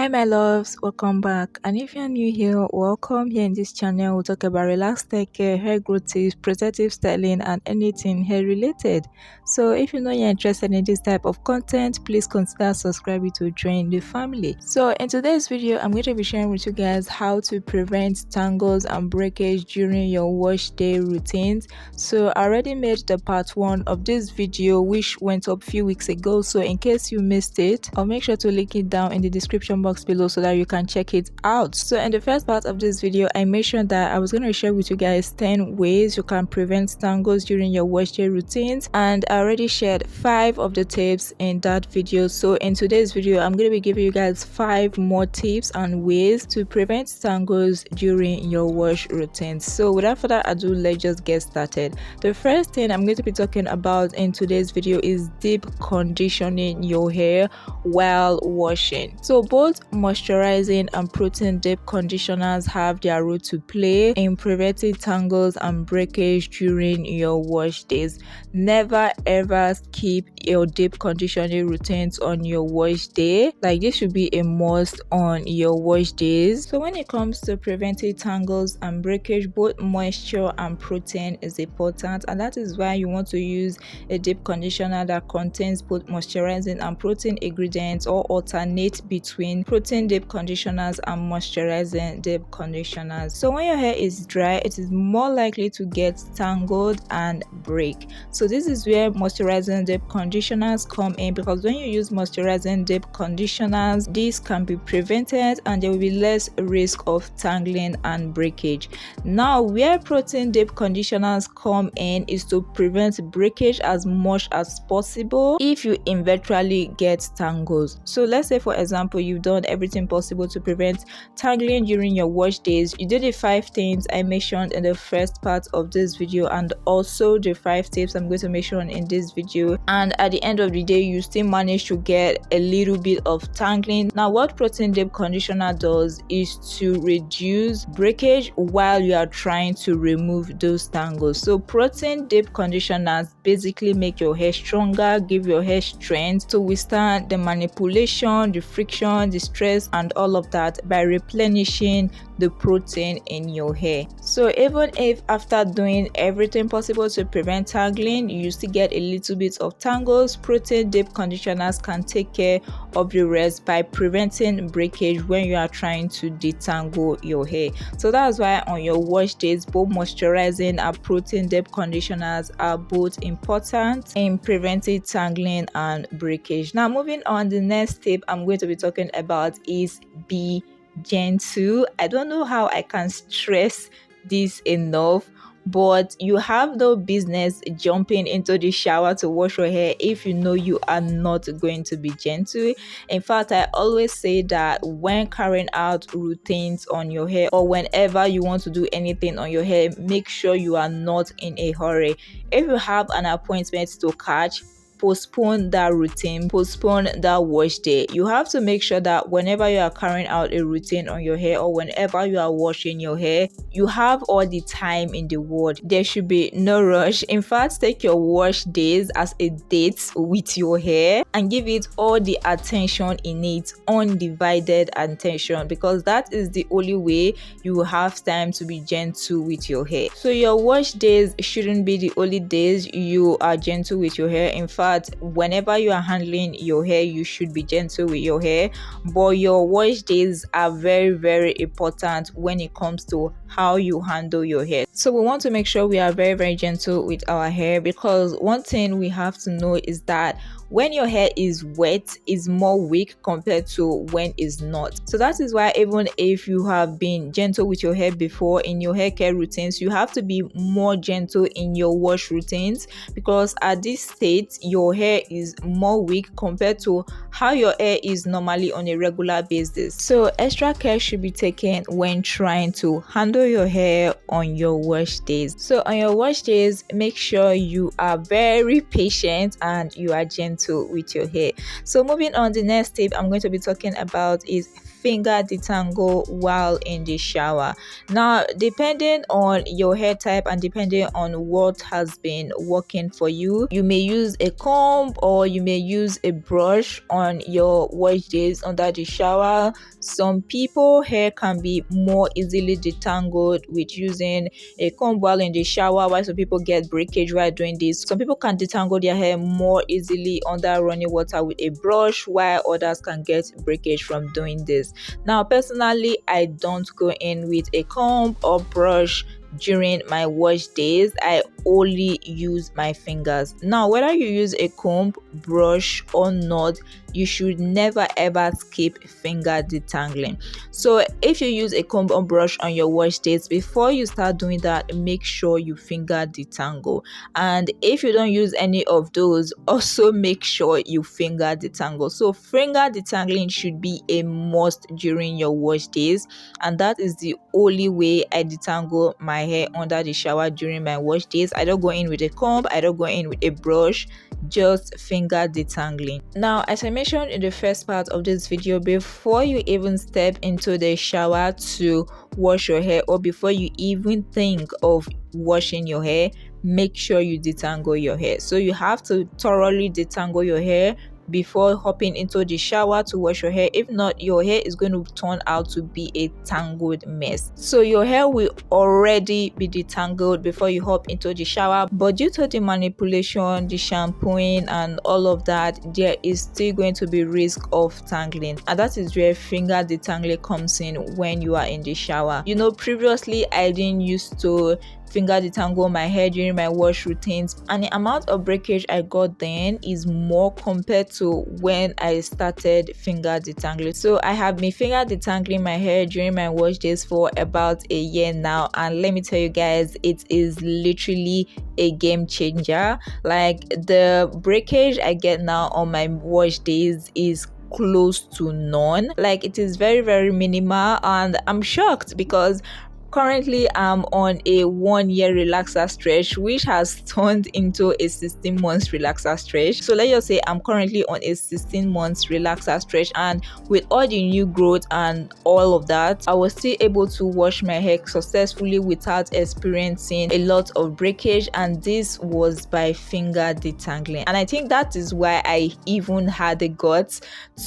Hi my loves, welcome back. And if you're new here, welcome. Here in this channel we'll talk about relaxed hair care, hair growth tips, protective styling and anything hair related. So if you know you're interested in this type of content, please consider subscribing to join the family. So in today's video, I'm going to be sharing with you guys how to prevent tangles and breakage during your wash day routines. So I already made the part 1 of this video which went up a few weeks ago, so in case you missed it, I'll make sure to link it down in the description box below so that you can check it out. So in the first part of this video, I mentioned that I was going to share with you guys 10 ways you can prevent tangles during your wash day routines, and I already shared 5 of the tips in that video. So in today's video, I'm going to be giving you guys 5 more tips and ways to prevent tangles during your wash routines. So without further ado, let's just get started. The first thing I'm going to be talking about in today's video is deep conditioning your hair while washing. So both moisturizing and protein deep conditioners have their role to play in preventing tangles and breakage during your wash days. Never ever skip your deep conditioning routines on your wash day. Like, this should be a must on your wash days. So when it comes to preventing tangles and breakage, both moisture and protein is important, and that is why you want to use a deep conditioner that contains both moisturizing and protein ingredients, or alternate between protein deep conditioners and moisturizing deep conditioners. So when your hair is dry, it is more likely to get tangled and break. So this is where moisturizing deep conditioners come in, because when you use moisturizing deep conditioners, this can be prevented and there will be less risk of tangling and breakage. Now, where protein deep conditioners come in is to prevent breakage as much as possible if you eventually get tangles. So let's say, for example, you've done everything possible to prevent tangling during your wash days. You did the 5 things I mentioned in the first part of this video, and also the 5 tips I'm going to mention in this video, and at the end of the day you still manage to get a little bit of tangling. Now, what protein deep conditioner does is to reduce breakage while you are trying to remove those tangles. So protein deep conditioners basically make your hair stronger, give your hair strength to withstand the manipulation, the friction, the stress and all of that by replenishing the protein in your hair. So even if after doing everything possible to prevent tangling, you still get a little bit of tangles, protein deep conditioners can take care of the rest by preventing breakage when you are trying to detangle your hair. So that's why on your wash days, both moisturizing and protein deep conditioners are both important in preventing tangling and breakage. Now, moving on, the next tip I'm going to be talking about is be gentle. I don't know how I can stress this enough, but you have no business jumping into the shower to wash your hair if you know you are not going to be gentle. In fact, I always say that when carrying out routines on your hair, or whenever you want to do anything on your hair, make sure you are not in a hurry. If you have an appointment to catch, postpone that routine, postpone that wash day. You have to make sure that whenever you are carrying out a routine on your hair, or whenever you are washing your hair, you have all the time in the world. There should be no rush. In fact, take your wash days as a date with your hair and give it all the attention in it, undivided attention, because that is the only way you will have time to be gentle with your hair. So your wash days shouldn't be the only days you are gentle with your hair. In fact, whenever you are handling your hair, you should be gentle with your hair, but your wash days are very, very important when it comes to how you handle your hair. So we want to make sure we are very, very gentle with our hair, because one thing we have to know is that when your hair is wet, it's more weak compared to when it's not. So that is why even if you have been gentle with your hair before in your hair care routines, you have to be more gentle in your wash routines, because at this state your hair is more weak compared to how your hair is normally on a regular basis. So extra care should be taken when trying to handle detangle your hair on your wash days. So on your wash days, make sure you are very patient and you are gentle with your hair. So moving on, the next tip I'm going to be talking about is finger detangle while in the shower. Now, depending on your hair type and depending on what has been working for you, you may use a comb or you may use a brush on your wash days under the shower. Some people hair can be more easily detangled with using a comb while in the shower, while some people get breakage while doing this. Some people can detangle their hair more easily under running water with a brush, while others can get breakage from doing this. Now, personally, I don't go in with a comb or brush during my wash days. I only use my fingers. Now, whether you use a comb, brush or not, you should never ever skip finger detangling. So if you use a comb or brush on your wash days, before you start doing that, make sure you finger detangle. And if you don't use any of those, also make sure you finger detangle. So finger detangling should be a must during your wash days, and that is the only way I detangle my hair under the shower during my wash days. I don't go in with a comb, I don't go in with a brush, just finger detangling. Now, as I mentioned in the first part of this video, before you even step into the shower to wash your hair, or before you even think of washing your hair, make sure you detangle your hair. So you have to thoroughly detangle your hair before hopping into the shower to wash your hair. If not, your hair is going to turn out to be a tangled mess. So your hair will already be detangled before you hop into the shower, but due to the manipulation, the shampooing and all of that, there is still going to be risk of tangling, and that is where finger detangling comes in when you are in the shower. You know, previously I didn't used to finger detangle my hair during my wash routines, and the amount of breakage I got then is more compared to when I started finger detangling. So I have been finger detangling my hair during my wash days for about a year now, and let me tell you guys, it is literally a game changer. Like, the breakage I get now on my wash days is close to none. Like, it is very, very minimal, and I'm shocked because currently I'm on a 1 year relaxer stretch, which has turned into a 16 months relaxer stretch. So let's just say I'm currently on a 16 months relaxer stretch, and with all the new growth and all of that, I was still able to wash my hair successfully without experiencing a lot of breakage, and this was by finger detangling. And I think that is why I even had the guts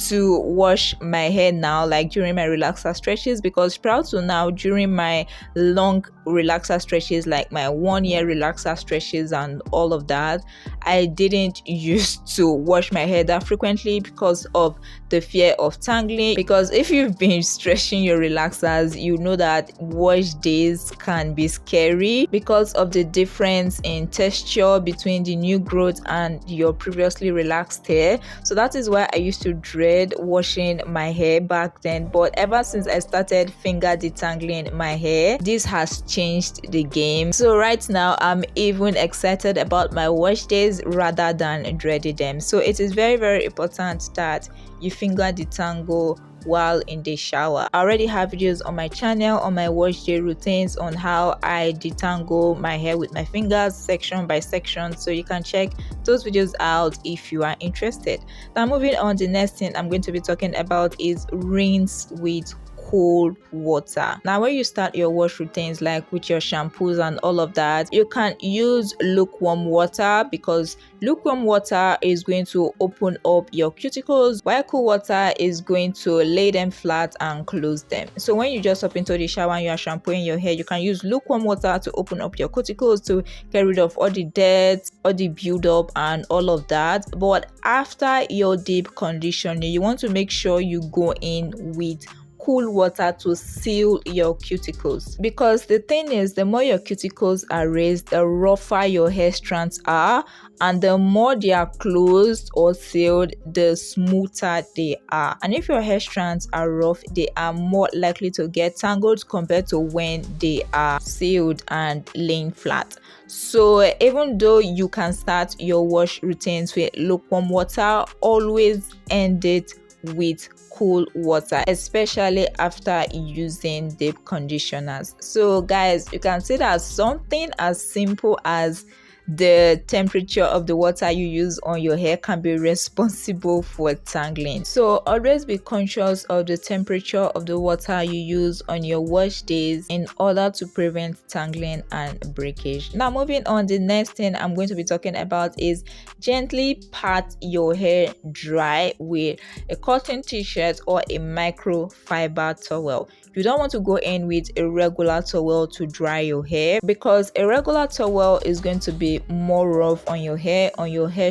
to wash my hair now, like during my relaxer stretches, because prior to now, during my long relaxer stretches, like my 1 year relaxer stretches and all of that, I didn't used to wash my hair that frequently because of the fear of tangling. Because if you've been stretching your relaxers, you know that wash days can be scary because of the difference in texture between the new growth and your previously relaxed hair. So that is why I used to dread washing my hair back then, but ever since I started finger detangling my hair, this has changed the game. So right now I'm even excited about my wash days rather than dreading them. So it is very, very important that you finger detangle while in the shower. I already have videos on my channel on my wash day routines on how I detangle my hair with my fingers section by section, so you can check those videos out if you are interested. Now, moving on, the next thing I'm going to be talking about is rinse with cold water. Now, when you start your wash routines, like with your shampoos and all of that, you can use lukewarm water, because lukewarm water is going to open up your cuticles, while cool water is going to lay them flat and close them. So when you just hop into the shower and you are shampooing your hair, you can use lukewarm water to open up your cuticles to get rid of all the dirt, all the build-up and all of that. But after your deep conditioning, you want to make sure you go in with cool water to seal your cuticles, because the thing is, the more your cuticles are raised, the rougher your hair strands are, and the more they are closed or sealed, the smoother they are. And if your hair strands are rough, they are more likely to get tangled compared to when they are sealed and laying flat. So even though you can start your wash routines with lukewarm water, always end it with cool water, especially after using deep conditioners. So guys, you can see that something as simple as the temperature of the water you use on your hair can be responsible for tangling. So always be conscious of the temperature of the water you use on your wash days in order to prevent tangling and breakage. Now moving on, the next thing I'm going to be talking about is gently pat your hair dry with a cotton t-shirt or a microfiber towel. You don't want to go in with a regular towel to dry your hair, because a regular towel is going to be more rough on your hair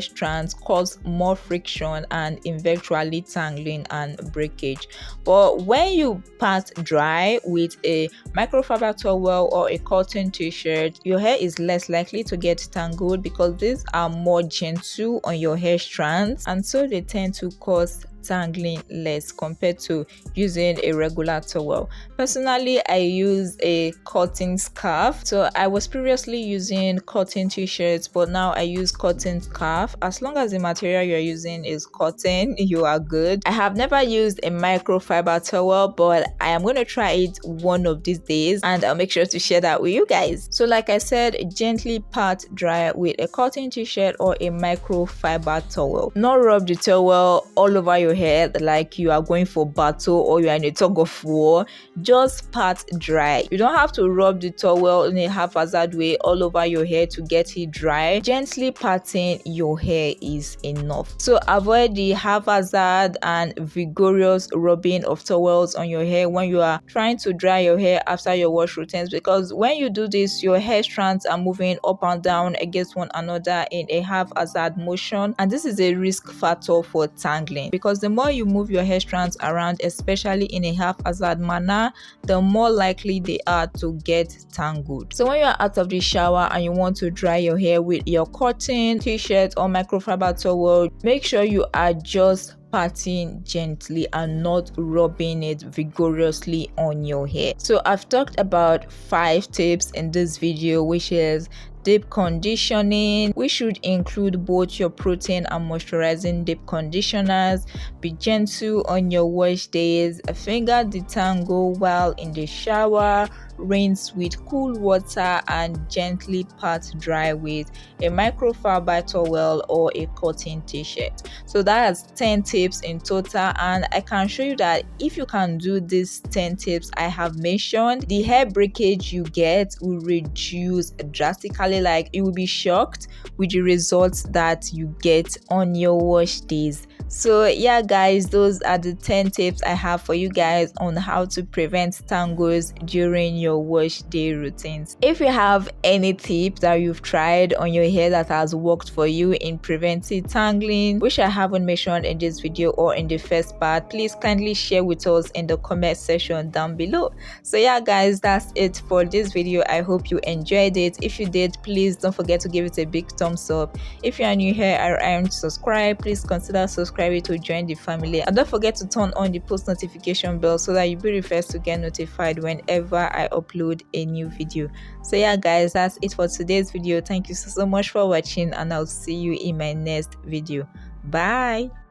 strands, cause more friction and eventually tangling and breakage. But when you pat dry with a microfiber towel or a cotton t-shirt, your hair is less likely to get tangled because these are more gentle on your hair strands, and so they tend to cause tangling less compared to using a regular towel. Personally, I use a cotton scarf. So I was previously using cotton t-shirts, but now I use cotton scarf. As long as the material you're using is cotton, you are good. I have never used a microfiber towel, but I am going to try it one of these days and I'll make sure to share that with you guys. So like I said, gently pat dry with a cotton t-shirt or a microfiber towel. Not rub the towel all over your hair like you are going for battle or you are in a tug of war. Just pat dry. You don't have to rub the towel in a haphazard way all over your hair to get it dry. Gently patting your hair is enough. So avoid the haphazard and vigorous rubbing of towels on your hair when you are trying to dry your hair after your wash routines, because when you do this, your hair strands are moving up and down against one another in a haphazard motion, and this is a risk factor for tangling, because the more you move your hair strands around, especially in a haphazard manner, the more likely they are to get tangled. So when you are out of the shower and you want to dry your hair with your cotton t-shirt or microfiber towel, make sure you are just patting gently and not rubbing it vigorously on your hair. So I've talked about 5 tips in this video, which is deep conditioning, which should include both your protein and moisturizing deep conditioners. Be gentle on your wash days. Finger detangle while in the shower. Rinse with cool water and gently pat dry with a microfiber towel or a cotton t-shirt. So that's 10 tips in total, and I can show you that if you can do these 10 tips I have mentioned, the hair breakage you get will reduce drastically. Like, you will be shocked with the results that you get on your wash days. So yeah guys, those are the 10 tips I have for you guys on how to prevent tangles during your wash day routines. If you have any tip that you've tried on your hair that has worked for you in preventing tangling, which I haven't mentioned in this video or in the first part, please kindly share with us in the comment section down below. So yeah guys, that's it for this video. I hope you enjoyed it. If you did, please don't forget to give it a big thumbs up. If you are new here and aren't subscribed, please consider subscribing to join the family, and don't forget to turn on the post notification bell so that you'll be the first to get notified whenever I upload a new video. So yeah guys, that's it for today's video. Thank you so much for watching, and I'll see you in my next video. Bye.